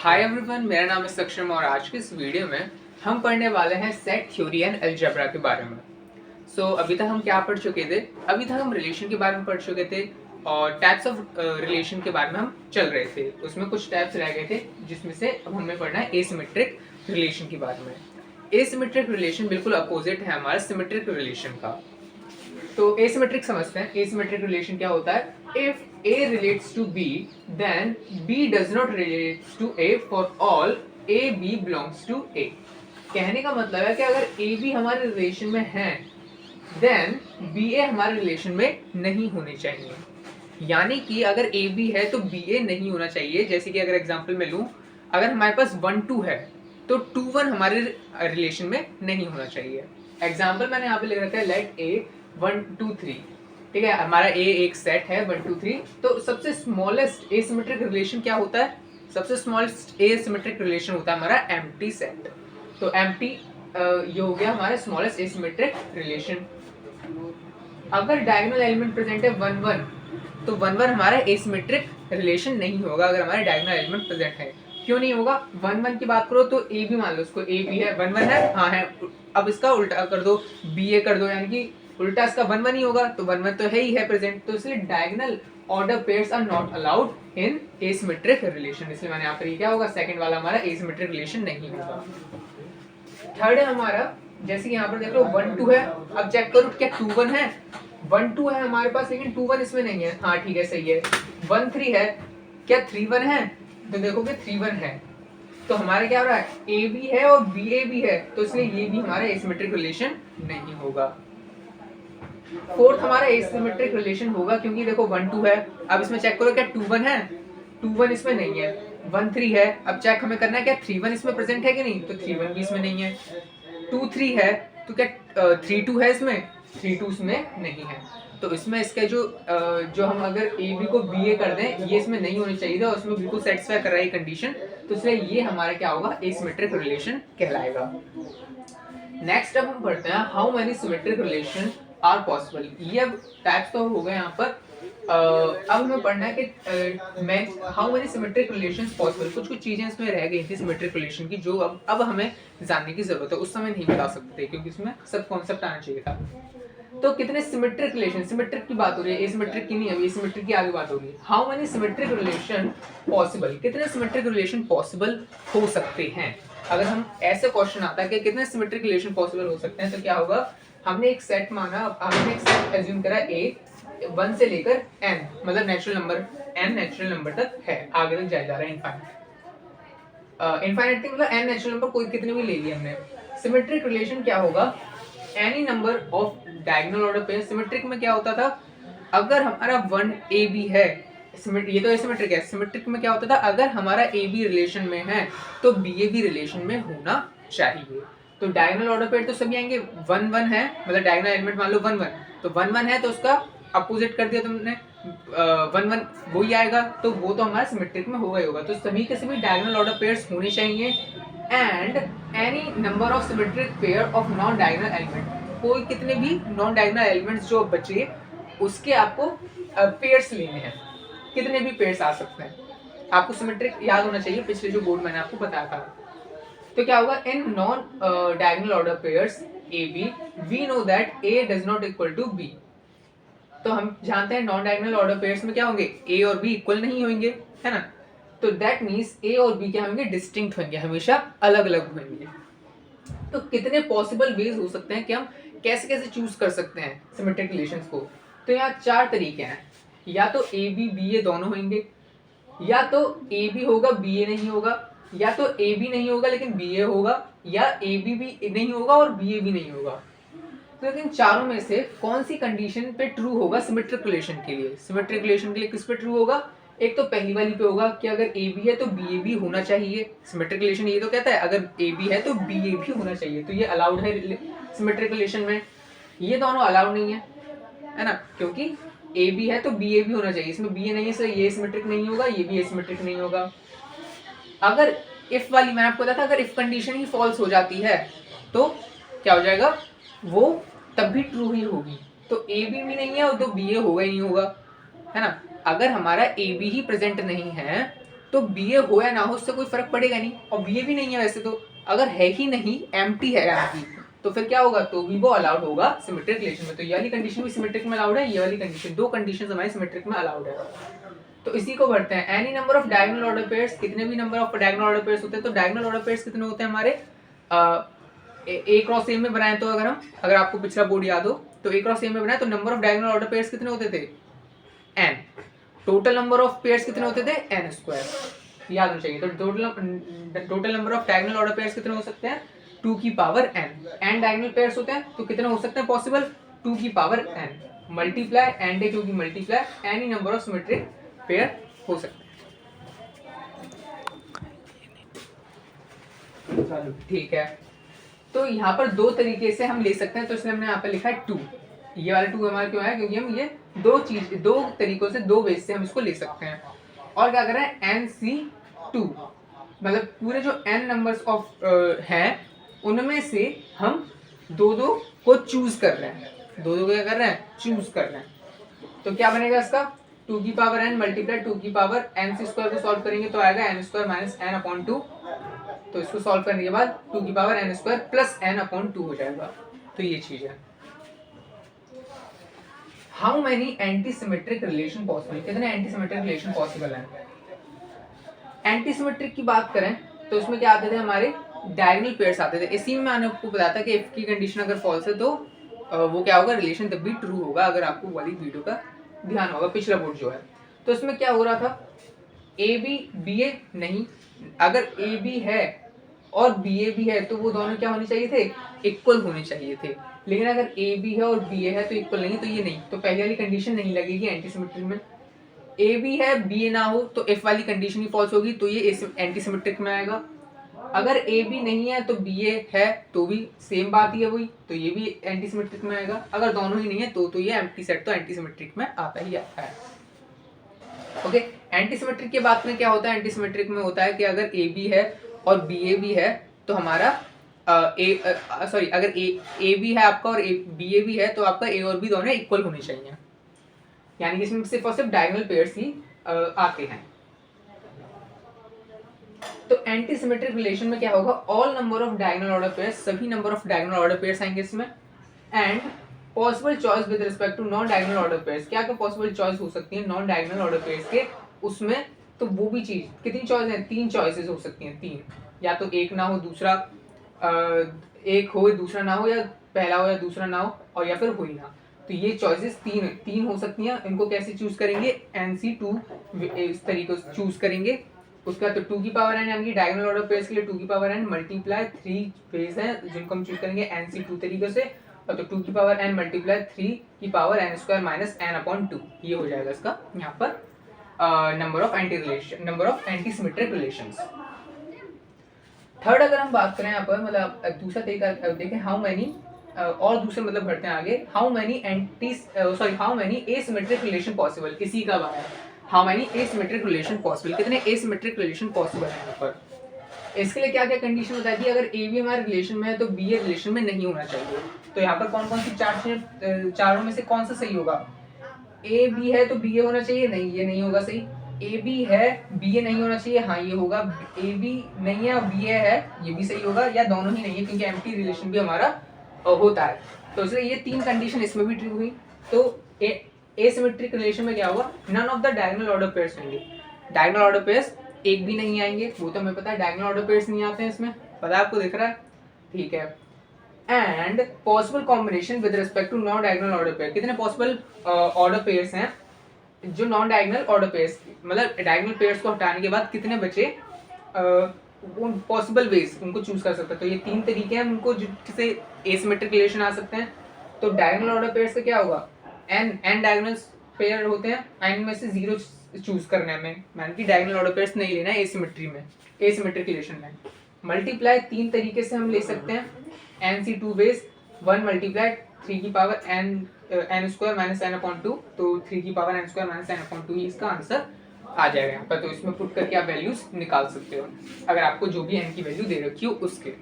Hi everyone, मेरा नाम है सक्षम और आज की इस वीडियो में हम पढ़ने वाले हैं सेट थ्योरी एंड अलजेब्रा के बारे में। अभी तक हम क्या पढ़ चुके थे? अभी तक हम रिलेशन के बारे में पढ़ चुके थे और टाइप्स ऑफ रिलेशन के बारे में हम चल रहे थे। उसमें कुछ टाइप्स रह गए थे जिसमें से अब हमें पढ़ना है एसिमेट्रिक रिलेशन के बारे में। एसिमेट्रिक रिलेशन बिल्कुल अपोजिट है हमारा सिमेट्रिक रिलेशन का। तो एसिमेट्रिक समझते हैं। एसिमेट्रिक रिलेशन क्या होता है? If A relates to B, then B does not relate to A for all A B belongs to A. कहने का मतलब है कि अगर A B हमारे रिलेशन में है, then B A हमारे रिलेशन में नहीं होने चाहिए। यानी कि अगर A B है तो B A नहीं होना चाहिए। जैसे कि अगर एग्जांपल में लूँ, अगर हमारे पास 1 2 है तो 2 1 हमारे रिलेशन में नहीं होना चाहिए। एग्जाम्पल मैंने यहाँ पे लिख रखा है लेट A 1 2 3। ठीक है, हमारा ए एक सेट है 1 2 3। तो सबसे स्मॉलेस्ट एसिमेट्रिक रिलेशन क्या होता है? सबसे स्मॉलेस्ट एसिमेट्रिक रिलेशन होता है हमारा एम्प्टी सेट। तो एम्प्टी ये हो गया हमारा स्मॉलेस्ट एसिमेट्रिक रिलेशन। अगर डायगोनल एलिमेंट प्रेजेंट है 1 1, तो 1 1 हमारा एसिमेट्रिक रिलेशन नहीं होगा अगर हमारे डायगोनल एलिमेंट प्रेजेंट है। क्यों नहीं होगा? 1 1 की बात करो तो ए भी मान लो, उसको ए भी है, 1 1 है, हाँ है। अब इसका उल्टा कर दो, बी ए कर दो, यानी कि उल्टा इसका 1 1 ही होगा। तो 1 1 तो है ही है प्रेजेंट, तो इसलिए diagonal order pairs are not allowed in asymmetric relation. इसलिए मैंने यहाँ पर क्या होगा, सेकंड वाला हमारा एसिमेट्रिक रिलेशन नहीं होगा। थर्ड है हमारा, जैसे कि यहाँ पर देख लो 1 2 है। अब चेक करो क्या 2 1 है? 1 2 है हमारे पास, लेकिन 2 1 इसमें नहीं है। हाँ ठीक है, सही है। 1 3 है, क्या 3 1 है? तो देखोगे 3 1 है, तो हमारा क्या हो रहा है, ए भी है और बी ए भी है, तो इसलिए ये भी हमारा एसिमेट्रिक रिलेशन नहीं होगा। फोर्थ हमारा एसिमेट्रिक रिलेशन होगा, क्योंकि देखो 1 2 है। अब इसमें चेक करो क्या 2 1 है? 2 1 इसमें नहीं है। 1 3 है, अब चेक हमें करना है क्या 3 1 इसमें प्रेजेंट है कि नहीं? तो 3 1 भी इसमें नहीं है। 2 3 है, तो क्या 3 2 है इसमें? 3 2 इसमें नहीं है। तो इसमें इसके जो हम अगर ए बी को बी ए कर दें, ये इसमें नहीं होनी चाहिए था, उसमें बिल्कुल सेटिस्फाई कर रहा है कंडीशन, तो इसलिए ये हमारा क्या होगा, एसिमेट्रिक रिलेशन कहलाएगा। नेक्स्ट अब हम पढ़ते हैं how many symmetric relation are possible. ये अब टाइप्स तो हो गए यहाँ पर। अब हमें पढ़ना है कि how many symmetric relations possible. कुछ चीजें इसमें रह गई थी सिमेट्रिक रिलेशन की, जो अब हमें जानने की जरूरत है। उस समय नहीं बता सकते थे क्योंकि इसमें सब कॉन्सेप्ट आना चाहिए था। तो कितने सिमेट्रिक रिलेशन, सिमेट्रिक की बात हो रही है, एसिमेट्रिक की नहीं, अभी एसिमेट्रिक की आगे बात होगी। How many symmetric relation possible, कितने सिमेट्रिक रिलेशन पॉसिबल हो सकते हैं। अगर हम ऐसे क्वेश्चन आता है कि कितने सिमेट्रिक रिलेशन पॉसिबल हो सकते हैं, तो क्या होगा, हमने एक सेट माना, हमने एक सेट एज्यूम करा ए 1 से लेकर n, मतलब natural number n natural number तक है, आगे तक जा रहा है इनफाइनाइट। इनफाइनाइट मतलब n नेचुरल नंबर कोई कितने भी ले लिए हमने। सिमेट्रिक रिलेशन क्या होगा, any number of diagonal order pair. Symmetric में क्या होता था, अगर हमारा 1 ए बी है, ये तो एसिमेट्रिक है। सिमेट्रिक में क्या होता था, अगर हमारा ए बी रिलेशन में है तो बी ए भी रिलेशन में होना चाहिए। तो डायगोनल ऑर्डर पेयर तो सभी आएंगे। 1 1 है, मतलब डायगोनल एलिमेंट मान लो 1 1, तो 1 1 है तो उसका अपोजिट कर दिया तुमने, 1 1 वही आएगा, तो वो तो हमारा सिमेट्रिक में होगा ही होगा। तो सभी के सभी डायगोनल ऑर्डर पेयर्स होने चाहिए। And any number of symmetric pair of non diagonal element, कोई कितने भी नॉन डायगोनल एलिमेंट्स जो बचे उसके आपको पेयर्स लेने हैं। कितने भी पेयर्स आ सकते हैं, आपको सिमेट्रिक याद होना चाहिए, पिछले जो बोर्ड मैंने आपको बताया था। तो क्या होगा, in non diagonal order pairs A B we know that A does not equal to B. तो हम जानते हैं नॉन डायगोनल ऑर्डर पेयर्स में क्या होंगे, ए और बी इक्वल नहीं होंगे, है ना। तो दैट मींस ए और बी क्या होंगे, डिस्टिंक्ट होंगे, हमेशा अलग अलग होंगे। तो कितने पॉसिबल वेज हो सकते हैं कि हम कैसे कैसे चूज कर सकते हैं सिमेट्रिक रिलेशंस को। तो यहाँ 4 तरीके हैं, या तो ए बी बी ए दोनों होंगे, या तो ए बी होगा बी ए नहीं होगा, या तो ए बी नहीं होगा लेकिन बी ए होगा, या ए बी भी नहीं होगा और बी ए भी नहीं होगा। तो लेकिन चारों में से कौन सी कंडीशन पे ट्रू होगा सिमेट्रिक रिलेशन के लिए? सिमेट्रिक रिलेशन के लिए किस पे ट्रू होगा? एक तो पहली वाली पे होगा कि अगर ए बी है तो बी ए भी होना चाहिए। सिमेट्रिक रिलेशन ये तो कहता है अगर ए बी है तो बी ए भी होना चाहिए, तो ये अलाउड है सिमेट्रिक रिलेशन में। ये दोनों अलाउड नहीं है ना, क्योंकि ए बी है तो बी ए भी होना चाहिए, इसमें बी ए नहीं है, इसलिए ये सिमेट्रिक नहीं होगा, ये भी सिमेट्रिक नहीं होगा। अगर इफ वाली मैंने आपको बताया था, अगर इफ कंडीशन ही फॉल्स हो जाती है तो क्या हो जाएगा, वो तब भी ट्रू ही होगी। तो ए बी भी नहीं है और तो बी ए होगा ही नहीं होगा, है ना। अगर हमारा ए बी ही प्रेजेंट नहीं है तो बी ए हो या ना हो उससे कोई फर्क पड़ेगा नहीं, और बी ए भी नहीं है वैसे तो, अगर है ही नहीं एम्प्टी है यानी कि, तो फिर क्या होगा, तो भी वो अलाउड होगा सिमेट्रिक रिलेशन में। तो ये वाली कंडीशन भी सिमेट्रिक में अलाउड है, ये वाली कंडीशन, दो कंडीशन हमारी सिमेट्रिक में अलाउड है। तो इसी को भरते हैं, any number of diagonal order pairs, कितने भी number of diagonal order pairs होते हैं, तो डायगोनल ऑर्डर पेयर्स कितने होते हैं हमारे, ए क्रॉस ए में बनाए, तो अगर आपको पिछला बोर्ड याद हो तो ए क्रॉस ए में बनाए तो number of diagonal order pairs कितने होते थे, n, total number of pairs कितने होते थे, n स्क्वायर, याद होना चाहिए। तो total number of diagonal order pairs कितने हो सकते हैं, 2 की पावर n डायगोनल पेयर्स होते हैं तो कितने हो सकते हैं पॉसिबल, 2 की पावर n मल्टीप्लाई एंड है क्योंकि multiply any number of symmetric pair हो सकते हैं। चलो ठीक है, तो यहाँ पर दो तरीके से हम ले सकते हैं, तो इसलिए हमने यहाँ पे लिखा है 2, ये वाला 2 हमारा क्यों है, क्योंकि हम ये दो तरीकों से, दो वेज से हम इसको ले सकते हैं। और क्या कर रहे हैं, NC2, मतलब पूरे जो n नंबर्स ऑफ हैं उनमें से हम दो को चूज कर रहे हैं, दो को क्या कर रहे हैं, चूज कर रहे हैं। तो क्या बनेगा इसका, 2 की पावर n मल्टीप्लाई 2 की पावर n स्क्वायर को सॉल्व करेंगे तो आएगा n square minus n upon 2, तो इसको सॉल्व करने के बाद 2 की power n square plus n upon 2 हो जाएगा। तो ये चीज है। How many anti symmetric relation possible, कितने एंटी सिमेट्रिक रिलेशन पॉसिबल हैं। एंटी सिमेट्रिक की बात करें तो इसमें क्या आते थे हमारे, डायगोनल पेयर्स आते थे। इसी में मैंने आपको बताया था कि इफ की कंडीशन अगर फॉल्स है तो वो क्या होगा, रिलेशन तब भी ट्रू होगा, अगर आपको वाली वीडियो का ध्यान होगा, पिछला बोर्ड जो है। तो इसमें क्या हो रहा था, ए बी बी ए नहीं, अगर ए बी है और बी ए भी है तो वो दोनों क्या होने चाहिए थे, इक्वल होने चाहिए थे। लेकिन अगर ए बी है और बी ए है तो इक्वल नहीं, तो ये नहीं, तो पहले वाली कंडीशन नहीं लगेगी एंटी सिमेट्रिक में। ए बी है बी ए ना हो तो इफ वाली कंडीशन ही फॉल्स होगी, तो ये एंटी सिमेट्रिक में आएगा। अगर ए बी नहीं है तो बी ए है तो भी सेम बात ही है वही, तो ये भी एंटी सिमेट्रिक में आएगा। अगर दोनों ही नहीं है तो ये एम्प्टी सेट तो एंटी सिमेट्रिक में आता ही आता है। ओके, एंटी सिमेट्रिक की बात में क्या होता है, एंटी सिमेट्रिक में होता है कि अगर ए बी है और बी ए भी है तो हमारा अगर ए बी है आपका और बी ए भी है तो आपका ए और बी दोनों इक्वल होने चाहिए, यानी कि इसमें सिर्फ और सिर्फ डायगोनल पेयर्स ही आते हैं। तो एंटी सिमेट्रिक रिलेशन में क्या होगा, all number of diagonal order pairs, सभी number of diagonal order pairs आएंगे इसमें, and possible choice with respect to non diagonal order pairs, क्या क्या पॉसिबल चॉइस हो सकती है नॉन डायगोनल ऑर्डर पेयर्स के उसमें, तो वो भी चीज, कितनी चॉइस है, 3 चॉइसेस हो सकती हैं, 3, या तो एक ना हो दूसरा एक हो दूसरा ना हो, या पहला हो या दूसरा ना हो, और या फिर हो ही ना। तो ये चॉइसेस तीन हो सकती हैं। इनको कैसे चूज करेंगे, NC2 इस तरीके से चूज करेंगे। उसके बाद तो 2 की पावर n, यानी कि डायगोनल ऑर्डर पेयर्स के लिए 2 की पावर n मल्टीप्लाई 3 पेयर्स हैं जिनको हम चूज करेंगे NC2 तरीके से, और तो 2 की पावर n मल्टीप्लाई 3 की power n square minus n upon 2, ये हो जाएगा इसका यहाँ पर number of anti symmetric relations. Third अगर हम बात करें यहाँ पर, मतलब दूसरा तरीका देखें, हाउ मेनी, और दूसरे मतलब बढ़ते हैं आगे, how many asymmetric relation possible, इसी का बात है, how many asymmetric relation possible, कितने एसिमेट्रिक रिलेशन पॉसिबल है यहाँ पर। इसके लिए क्या क्या कंडीशन होता है कि अगर ए बी हमारे रिलेशन में है तो बी ए रिलेशन में नहीं होना चाहिए। तो यहाँ पर कौन कौन सी चारों में से कौन सा सही होगा, ए बी है तो बी ए होना चाहिए, नहीं ये नहीं होगा सही। ए बी है बी ए नहीं होना चाहिए, हाँ ये होगा। ए बी नहीं है और बी ए है, ये भी सही होगा, या दोनों ही नहीं है क्योंकि एम्प्टी रिलेशन भी हमारा होता है। तो इसलिए ये 3 कंडीशन इसमें भी ट्रू हुई। तो एसिमेट्रिक रिलेशन में क्या होगा, none of the diagonal order pairs होंगे, डायगोनल ऑर्डर पेयर्स एक भी नहीं आएंगे, वो तो हमें पता है, डायगोनल ऑर्डर पेयर्स नहीं आते हैं इसमें, पता है आपको, दिख रहा है, ठीक है। And possible combination with respect to non diagonal order pair, कितने पॉसिबल ऑर्डर पेयर्स हैं जो नॉन डायगोनल ऑर्डर पेयर्स, मतलब डायगोनल पेयर्स को हटाने के बाद कितने बचे पॉसिबल वेज उनको चूज कर सकते हैं। तो ये 3 तरीके हैं उनको जिससे एसिमेट्रिक रिलेशन आ सकते हैं। तो डायगोनल ऑर्डर पेयर्स से क्या होगा, n डायगोनल पेयर होते हैं, n में से 0 चूज करने में, मान कि डायगोनल ऑर्डर पेयर्स नहीं लेना है एसिमेट्रिक रिलेशन में। मल्टीप्लाई 3 तरीके से हम ले सकते हैं, NC2 वेज, 1 मल्टीप्लाई 3 की power n square minus n upon 2, तो 3 की power n square minus n upon 2 ही इसका आंसर आ जाएगा यहाँ पर। तो इसमें पुट करके आप वैल्यूज निकाल सकते हो अगर आपको जो भी n की वैल्यू दे रखी हो उसके।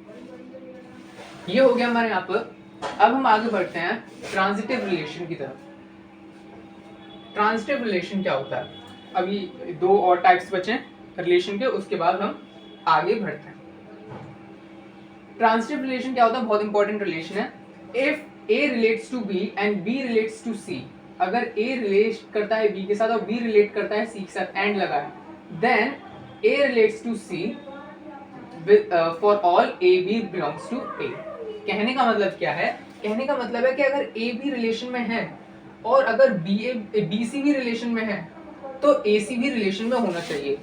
ये हो गया हमारे यहाँ पर। अब हम आगे बढ़ते हैं ट्रांजिटिव रिलेशन की तरफ। ट्रांजिटिव रिलेशन क्या होता है, अभी 2 और टाइप्स बचे हैं, रिलेशन के, उसके बाद हम आगे बढ़ते हैं। ट्रांसिटिव रिलेशन क्या होता है? बहुत इंपॉर्टेंट रिलेशन है। If A relates to B and B relates to C, अगर ए रिलेट करता है बी के साथ और बी रिलेट करता है सी के साथ, एंड लगा है, then A relates to C for all A B belongs to A. कहने का मतलब क्या है? कहने का मतलब है कि अगर ए बी रिलेशन में है और अगर बी सी भी रिलेशन में है तो ए सी भी रिलेशन में होना चाहिए।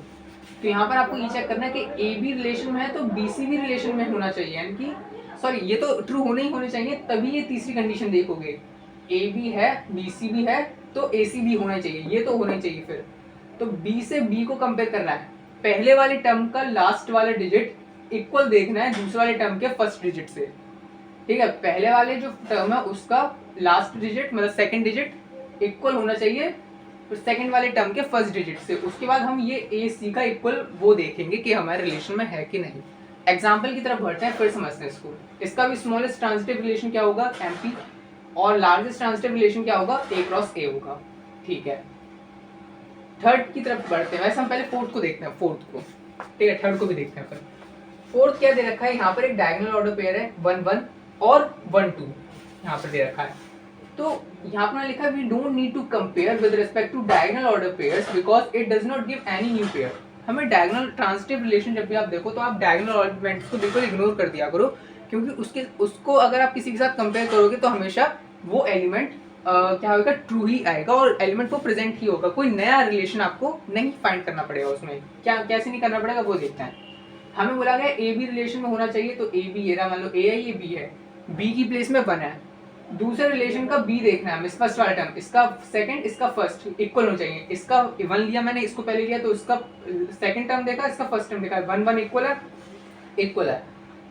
तो यहाँ पर आपको ये चेक करना है कि ए बी रिलेशन में है तो बी सी भी रिलेशन में होना चाहिए, यानी कि सॉरी ये तो ट्रू होने ही होने चाहिए, तभी ये तीसरी कंडीशन देखोगे। ए बी है, बी सी भी है, तो ए सी भी होना चाहिए, ये तो होना चाहिए। फिर तो बी से बी को कंपेयर करना है, पहले वाले टर्म का लास्ट वाला डिजिट इक्वल देखना है दूसरे वाले टर्म के फर्स्ट डिजिट से। ठीक है, पहले वाले जो टर्म है उसका लास्ट डिजिट मतलब सेकंड डिजिट इक्वल होना चाहिए तो सेकंड वाले टर्म के फर्स्ट डिजिट से। उसके बाद हम ये ए सी का इक्वल वो देखेंगे कि हमारे रिलेशन में है कि नहीं। एग्जाम्पल की तरफ बढ़ते हैं, फिर समझते हैं इसको। इसका भी स्मॉलेस्ट ट्रांजिटिव रिलेशन क्या होगा? एमपी, और लार्जेस्ट ट्रांजिटिव रिलेशन क्या होगा? ए क्रॉस ए होगा। ठीक है, थर्ड की तरफ बढ़ते हैं। वैसे हम पहले फोर्थ को देखते हैं, फोर्थ को, ठीक है, थर्ड को भी देखते हैं। फिर फोर्थ क्या दे रखा है? यहाँ पर एक डायगोनल ऑर्डर पेयर है 1 1 और 1 2 यहाँ पर दे रखा है। तो यहाँ पर लिखा है we don't need to compare with respect to diagonal order pairs because it does not give any new pair. हमें डायगोनल ट्रांजिटिव रिलेशन जब भी आप देखो तो आप डायगोनल एलिमेंट्स को बिल्कुल इग्नोर कर दिया करो, क्योंकि उसको अगर आप किसी के साथ कंपेयर करोगे तो हमेशा वो एलिमेंट क्या होगा? ट्रू ही आएगा और एलिमेंट को प्रेजेंट ही होगा। कोई नया रिलेशन आपको नहीं फाइंड करना पड़ेगा उसमें। क्या कैसे नहीं करना पड़ेगा वो देखते हैं। हमें बोला गया ए बी रिलेशन में होना चाहिए, तो ए बी ये रहा, मान लो ए है ये बी है, बी की प्लेस में 1 है। दूसरे रिलेशन का बी देखना है हमें, फर्स्ट वाला टर्म, इसका सेकंड इसका फर्स्ट इक्वल होना चाहिए। इसका 1 लिया मैंने, इसको पहले लिया तो इसका सेकंड टर्म देखा, इसका फर्स्ट टर्म देखा, 1 1 इक्वल है, इक्वल है।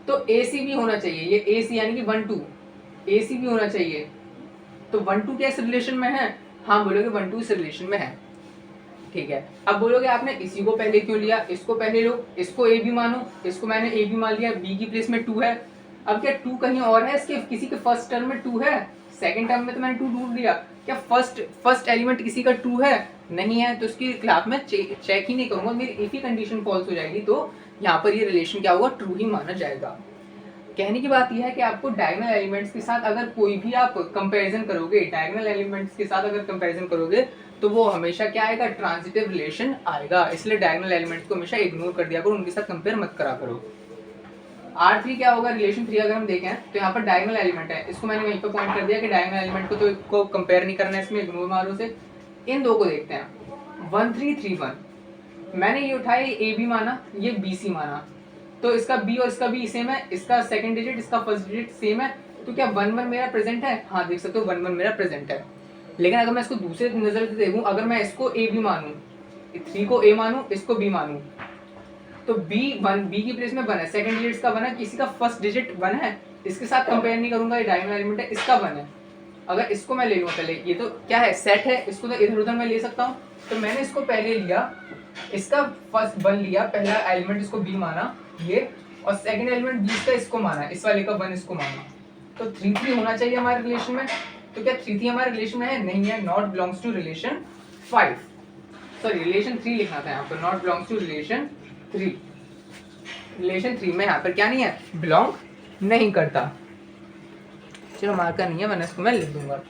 तो ए सी भी होना चाहिए, ये ए सी यानी कि 1 2 ए सी भी होना चाहिए। तो 1 2 क्या इस रिलेशन में है? हाँ बोलोगे 1 2 इस रिलेशन में है। ठीक है, अब बोलोगे आपने इसी को पहले क्यों लिया? इसको पहले लो, इसको ए बी मानो, इसको मैंने ए बी मान लिया, बी की प्लेस में 2 है। अब क्या 2 कहीं और है? इसके किसी के फर्स्ट टर्म में 2 है, सेकंड टर्म में तो मैंने 2 ढूंढ लिया। क्या फर्स्ट एलिमेंट किसी का 2 है? नहीं है, तो इसकी खिलाफ में चेक ही नहीं करूंगा, मेरी एक ही कंडीशन फॉल्स हो जाएगी, तो यहाँ पर ये रिलेशन क्या होगा? ट्रू ही माना जाएगा। कहने की बात यह है कि आपको डायगोनल एलिमेंट्स के साथ अगर कोई भी आप कंपैरिजन करोगे, डायगोनल एलिमेंट्स के साथ अगर कंपैरिजन करोगे तो वो हमेशा क्या आएगा? ट्रांजिटिव रिलेशन आएगा। इसलिए डायगोनल एलिमेंट्स को हमेशा इग्नोर कर दिया करो, उनके साथ कंपेयर मत करा करो। R3 क्या होगा? रिलेशन 3 अगर हम देखें तो यहाँ पर डायगोनल एलिमेंट है, इसको मैंने वहीं पर पॉइंट कर दिया कि डायगोनल एलिमेंट को तो इसको कंपेयर नहीं करना है, इसमें इग्नोर मारो से। इन दो को देखते हैं, 1 3 3 1, मैंने ये उठाया, ये ए बी माना, ये बी सी माना, तो इसका बी और इसका बी सेम है, इसका सेकंड डिजिट इसका फर्स्ट डिजिट सेम है, तो क्या 1 1 मेरा प्रेजेंट है? हाँ देख सकते हो 1 1 मेरा प्रेजेंट है। लेकिन अगर मैं इसको दूसरे नजर से देखूं, अगर मैं इसको ए बी मानूं, 3 को ए मानूं, इसको बी मानूं, तो बी की प्लेस में 1 है, सेकंड डिजिट इसका 1 है, किसी का फर्स्ट डिजिट 1 है, इसके साथ कंपेयर नहीं करूंगा, ये डायगोनल एलिमेंट है, इसका 1 है। अगर इसको मैं ले लूँ पहले, ये तो क्या है? सेट है, इसको तो इधर उधर मैं ले सकता हूँ, तो मैंने इसको पहले लिया, इसका फर्स्ट 1 लिया, पहला एलिमेंट इसको बी माना ये, और सेकंड एलिमेंट बी का इसको माना, इस वाले का 1 इसको माना, तो 3 3 होना चाहिए हमारे रिलेशन में। तो क्या 3 3 हमारे रिलेशन में है? नहीं है, not belongs to relation 5, sorry relation 3 लिखना था यहाँ पर, not belongs to relation 3। Relation 3 में यहाँ पर क्या नहीं है? बिलोंग नहीं करता। चलो मार्कर नहीं है, मैंने इसको मैं लिख दूंगा।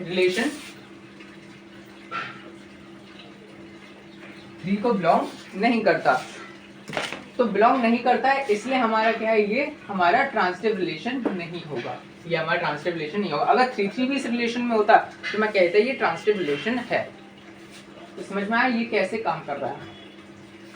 रिलेशन 3 को बिलोंग नहीं करता, तो बिलोंग नहीं करता है, इसलिए हमारा क्या है? ये हमारा ट्रांजिटिव रिलेशन नहीं होगा, ये हमारा ट्रांजिटिव रिलेशन नहीं होगा। अगर 3 3 भी इस रिलेशन में होता तो मैं कहता ये ट्रांजिटिव रिलेशन है। तो समझ में आया ये कैसे काम कर रहा है।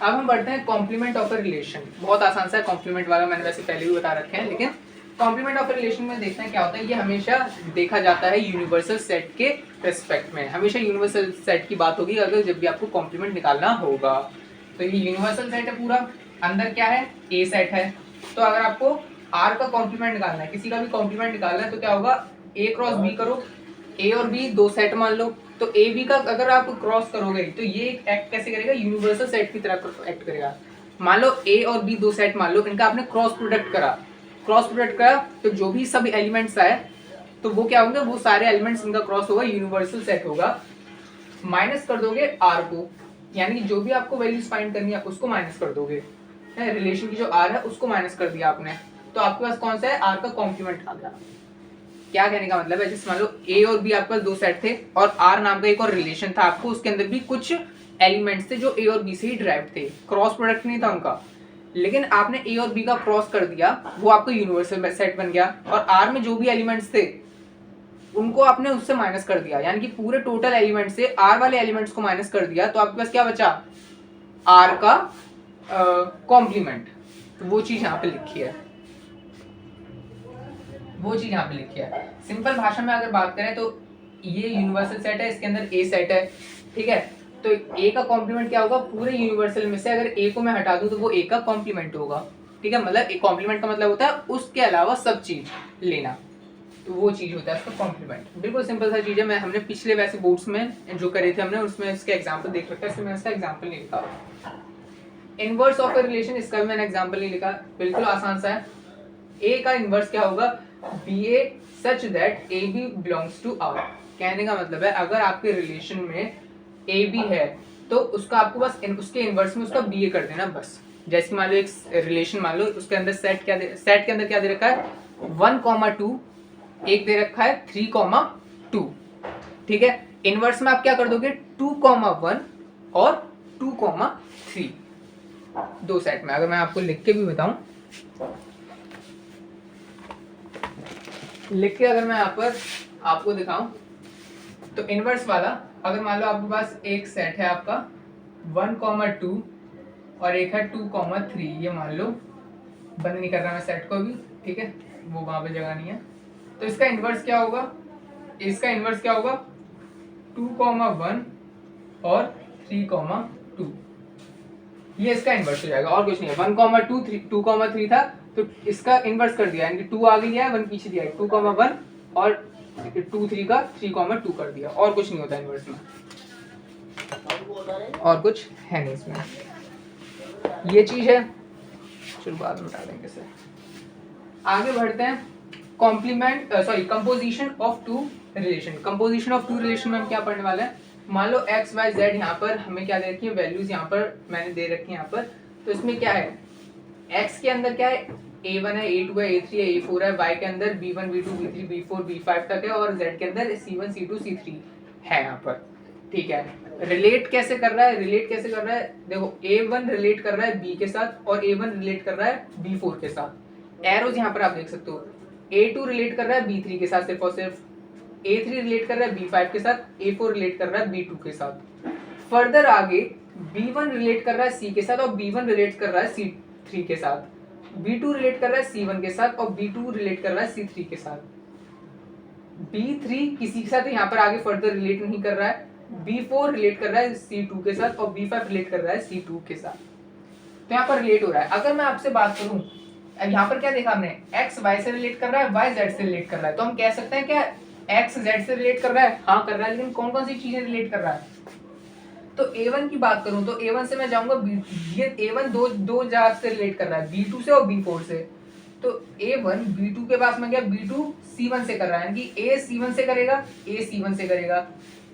अब हम बढ़ते हैं कॉम्प्लीमेंट ऑफ अ रिलेशन। बहुत आसान सा है कॉम्प्लीमेंट वाला, मैंने वैसे पहले भी बता रखे हैं, लेकिन कॉम्प्लीमेंट ऑफ अ रिलेशन में देखते हैं क्या होता है। ये हमेशा देखा जाता है यूनिवर्सल सेट के रेस्पेक्ट में, हमेशा यूनिवर्सल सेट की बात होगी अगर जब भी आपको कॉम्प्लीमेंट निकालना होगा। तो ये यूनिवर्सल सेट है पूरा, अंदर क्या है? ए सेट है। तो अगर आपको आर का कॉम्प्लीमेंट निकालना है, किसी का भी कॉम्प्लीमेंट निकालना है, तो क्या होगा? ए क्रॉस बी करो, ए और बी 2 सेट मान लो, तो ए बी का अगर आप क्रॉस करोगे तो ये एक्ट कैसे करेगा? यूनिवर्सल सेट की तरह एक्ट करेगा। मान लो ए और बी 2 सेट मान लो, इनका आपने क्रॉस प्रोडक्ट करा, तो जो भी सब एलिमेंट्स आए तो वो क्या होंगे? वो सारे एलिमेंट्स इनका क्रॉस होगा, यूनिवर्सल सेट होगा। माइनस कर दोगे आर को, यानी कि जो भी आपको वैल्यूज फाइंड करनी है उसको माइनस कर दोगे, है रिलेशन की जो आर है उसको माइनस कर दिया आपने, तो आपके पास कौन सा है, आर का कॉम्प्लीमेंट आ गया। क्या कहने का मतलब है, जैसे मान लो ए और बी आपके पास दो सेट थे और आर नाम का एक और रिलेशन था आपको, उसके अंदर भी कुछ एलिमेंट्स थे जो ए और बी से ही ड्राइव थे, क्रॉस प्रोडक्ट नहीं था उनका, लेकिन आपने ए और बी का क्रॉस कर दिया, वो आपका यूनिवर्सल सेट बन गया, और आर में जो भी एलिमेंट्स थे उनको आपने उससे माइनस कर दिया, यानी कि पूरे टोटल एलिमेंट से आर वाले एलिमेंट्स को माइनस कर दिया, तो आपके पास क्या बचा, आर का कॉम्प्लीमेंट। तो वो चीज यहाँ पे लिखी है, वो चीज यहाँ पे लिखी है। सिंपल भाषा में अगर बात करें तो ये यूनिवर्सल सेट है, इसके अंदर ए सेट है, ठीक है, तो ए का कॉम्प्लीमेंट क्या होगा, पूरे यूनिवर्सल में से अगर ए को मैं हटा दूं तो वो ए का कॉम्प्लीमेंट होगा, ठीक है, मतलब एक कॉम्प्लीमेंट का मतलब होता है उसके अलावा सब चीज लेना, तो वो चीज होता है उसका कॉम्प्लीमेंट। बिल्कुल सिंपल सा चीज है, मैं हमने पिछले वैसे बोर्ड्स में जो करे थे हमने उसमें इसके एग्जांपल देख रखा है, इसमें मैंने इसका एग्जांपल नहीं लिखा। इनवर्स ऑफ ए रिलेशन, इसका भी मैंने एग्जांपल नहीं लिखा, बिल्कुल आसान सा है। ए का इनवर्स क्या होगा, B A such that A B belongs to R. कहने का मतलब है अगर आपके रिलेशन में ए बी है तो उसका आपको बस उसके इनवर्स में उसका बी ए कर देना बस। जैसे मान लो एक रिलेशन मान लो, उसके अंदर सेट सेट के अंदर क्या दे रखा है, 1,2, एक दे रखा है 3,2, ठीक है, इनवर्स में आप क्या कर दोगे, 2,1 और 2,3, दो सेट में। अगर मैं आपको लिख के भी बताऊं, लिख के अगर मैं यहाँ पर आपको दिखाऊं तो इनवर्स वाला, अगर मान लो आपके पास एक सेट है आपका 1,2 और एक है 2,3, ये मान लो, बंद नहीं कर रहा मैं सेट को भी, ठीक है, वो वहां पे जगह नहीं है, तो इसका इनवर्स क्या होगा, इसका इनवर्स क्या होगा, 2,1 और 3,2, ये इसका इनवर्स हो जाएगा और कुछ नहीं है। 1,2 2,3 था तो इसका इनवर्स कर दिया, यानी कि 2 आगे लिया है 1 पीछे दिया है, 2,1 और 2,3 का 3,2 कर दिया, और कुछ नहीं होता इनवर्स में, और कुछ है नहीं इसमें, ये चीज है। चलो बाद में बता देंगे इसे, आगे बढ़ते हैं। Complement sorry composition of two relation. Composition of two relation में हम क्या पढ़ने वाले हैं, मान लो एक्स वाई जेड, यहाँ पर हमें क्या दे रखी है, वैल्यूज यहाँ पर मैंने दे रखी है यहाँ पर, तो इसमें क्या है, एक्स के अंदर क्या है, a1 है, a2 है, a3 है, a4 है, y के अंदर b1 b2 b3 b4 b5 तक है, और z के अंदर c1 c2 c3 है यहाँ पर, ठीक है। रिलेट कैसे कर रहा है, रिलेट कैसे कर रहा है, देखो a1 रिलेट कर रहा है b के साथ और a1 रिलेट कर रहा है b4 के साथ, एरोज यहाँ पर आप देख सकते हो, a2 रिलेट कर रहा है b3 के साथ सिर्फ और सिर्फ, a3 रिलेट कर रहा है b5 के साथ, a4 रिलेट कर रहा है b2 के साथ, फर्दर आगे b1 रिलेट कर रहा है c के साथ और b1 रिलेट कर रहा है c3 के साथ, b2 रिलेट कर रहा है c1 के साथ और b2 रिलेट कर रहा है c3 के साथ, b3 किसी के साथ यहाँ पर आगे फर्दर रिलेट नहीं कर रहा है, b4 रिलेट कर रहा है c2 के साथ और b5 रिलेट कर रहा है c2 के साथ, तो यहाँ पर रिलेट हो रहा है। अगर मैं आपसे बात करूं, यहाँ पर क्या देखा हमने, x y से रिलेट कर रहा है, y z से रिलेट कर रहा है, तो हम कह सकते हैं क्या x z से रिलेट कर रहा है, हाँ कर रहा है, लेकिन कौन कौन सी चीजें रिलेट कर रहा है, तो a1 की बात करूं तो a1 से मैं जाऊंगा ये a1 दो जगह से रिलेट कर रहा है, b2 से और b4 से, तो a1 b2 के पास में गया, b2 c1 से कर रहा है, यानी कि a c1 से करेगा, a c1 से करेगा,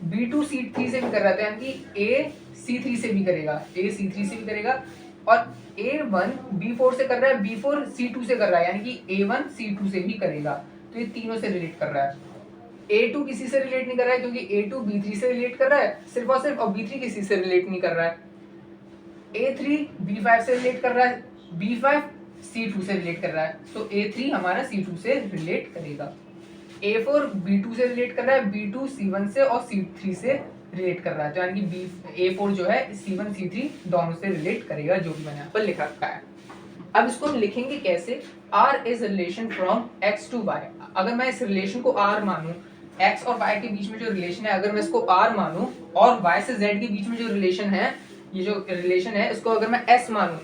b2 c3 से भी कर रहा है, यानी कि a c3 से भी करेगा, a c3 से भी करेगा, और a1 b4 से कर रहा है, b4 c2 से कर रहा है, यानी कि a1 c2 से भी करेगा, तो ये तीनों से रिलेट कर रहा है। A2 किसी से रिलेट नहीं कर रहा है क्योंकि A2 B3 से रिलेट कर रहा है सिर्फ और सिर्फ, और B3 किसी से रिलेट नहीं कर रहा है। A3 B5 से रिलेट कर रहा है, B5 C2 से रिलेट कर रहा है, तो A3 हमारा C2 से रिलेट करेगा। A4 B2 से रिलेट कर रहा है, B2 C1 से और C3 से रिलेट कर रहा है, तो यानी कि A4 जो है C1 C3 दोनों से रिलेट करेगा, जो भी मैंने यहाँ पर लिख रखा है। अब इसको हम लिखेंगे कैसे, R is relation from X to Y। अगर मैं इस रिलेशन को R मानूं, X और Y के बीच में जो रिलेशन है अगर मैं इसको R मानूं, और Y से Z के बीच में जो रिलेशन है, ये जो रिलेशन है इसको अगर मैं S मानूं,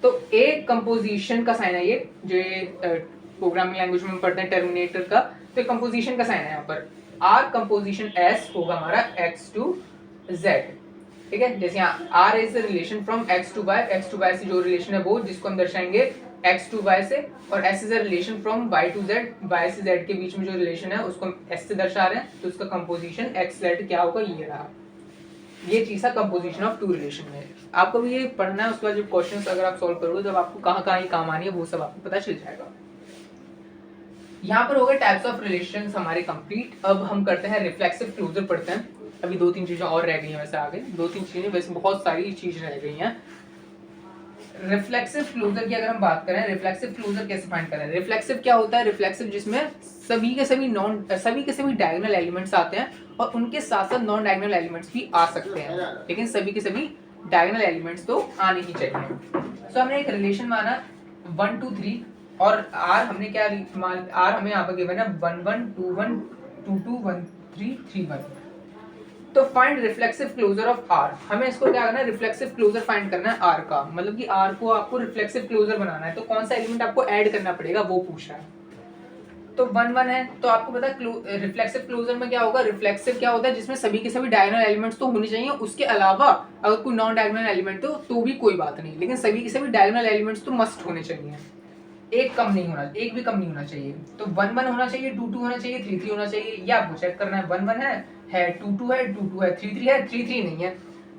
तो A कंपोजिशन का साइन है, ये जो प्रोग्रामिंग लैंग्वेज में पढ़ते हैं टर्मिनेटर का, तो कंपोजिशन का साइन है यहाँ पर, R कंपोजिशन S होगा हमारा X to Z, ठीक है। जैसे यहाँ R is the relation from X to Y, X to Y से जो रिलेशन है वो जिसको हम दर्शाएंगे X to Y से, और S is the relation from Y to Z, Y से Z के बीच में जो रिलेशन है उसको हम S से दर्शा रहे हैं, तो उसका कंपोजिशन X Z क्या होगा, ये रहा। ये चीज़ था कंपोजिशन ऑफ टू रिलेशन में। आपको भी ये पढ़ना है, उसके बाद जब क्वेश्चंस अगर आप सॉल्व करोगे तब आपको कहाँ कहाँ ये काम आनी है वो सब आपको पता चल जाएगा। यहाँ पर हो गए टाइप्स ऑफ रिलेशंस हमारे कंप्लीट। अब हम करते हैं रिफ्लेक्सिव क्लोजर पढ़ते हैं। अभी 2-3 चीज़ें और रह गई हैं, वैसे आगे 2-3 चीज़ें, वैसे बहुत सारी चीज़ें रह गई हैं। रिफ्लेक्सिव क्लोजर की अगर हम बात करें, रिफ्लेक्सिव क्लोजर कैसे फाइंड करें? रिफ्लेक्सिव क्या होता है? रिफ्लेक्सिव जिसमें सभी के सभी डायगोनल एलिमेंट्स आते हैं और उनके साथ साथ नॉन डायगोनल एलिमेंट्स भी आ सकते हैं, लेकिन सभी के सभी डायगोनल एलिमेंट्स तो आने ही चाहिए। सो हमने एक रिलेशन माना 1 2 3 और r हमने क्या r हमें यहाँ पर गिवन है 1 1 2 1 2 2 1 3 3 1। तो find reflexive closure of r, हमें इसको क्या करना है? रिफ्लेक्सिव क्लोजर फाइंड करना है r का, मतलब कि r को आपको रिफ्लेक्सिव क्लोजर बनाना है, तो कौन सा एलिमेंट आपको ऐड करना पड़ेगा वो पूछ रहा है। तो 1 1 है, तो आपको पता है रिफ्लेक्सिव क्लोजर में क्या होगा? रिफ्लेक्सिव क्या होता है? जिसमें सभी के सभी डायगोनल एलिमेंट्स तो होने चाहिए, उसके अलावा अगर कोई नॉन डायगोनल एलिमेंट हो तो भी कोई बात नहीं, लेकिन सभी के सभी डायगोनल एलिमेंट्स तो मस्ट होने चाहिए, एक कम नहीं होना, एक भी कम नहीं होना चाहिए। तो 1 1 होना चाहिए, 2 2 होना चाहिए, 3 3 होना चाहिए, ये आपको चेक करना है। 1 1 है 2 2 है, 2 2 है, 3 3 है, 3 3 नहीं है।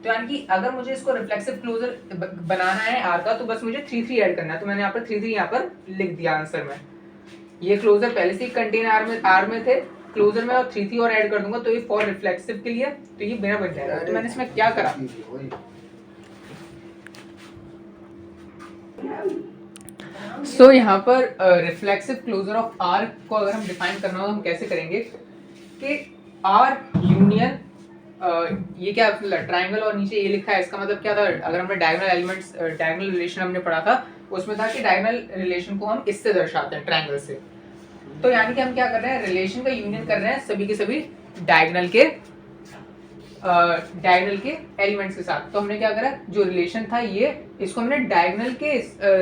तो यानी कि अगर मुझे इसको रिफ्लेक्सिव क्लोजर बनाना है r का, तो बस मुझे 3 3 ऐड करना है। तो मैंने यहाँ पर 3 3 यहाँ पर लिख दिया आंसर में। ये क्लोजर पहले से ही कंटेन r में थे क्लोजर में, और 3 3 और ऐड कर दूंगा तो ये फॉर रिफ्लेक्सिव के लिए, तो ये मेरा बन जाएगा। तो मैंने इसमें क्या करा, सो यहाँ पर रिफ्लेक्सिव क्लोजर ऑफ R को अगर हम डिफाइन करना हो तो हम कैसे करेंगे कि R यूनियन ये क्या ट्राइंगल और नीचे ये लिखा है, इसका मतलब क्या था? अगर हमने डायगोनल एलिमेंट्स डायगोनल रिलेशन हमने पढ़ा था, उसमें था कि डायगोनल रिलेशन को हम इससे दर्शाते हैं, ट्राइंगल से। तो यानी कि हम क्या कर रहे हैं? रिलेशन का यूनियन कर रहे हैं सभी के सभी डायगोनल के एलिमेंट्स के साथ। तो हमने क्या करा, जो रिलेशन था ये, इसको हमने डायगोनल के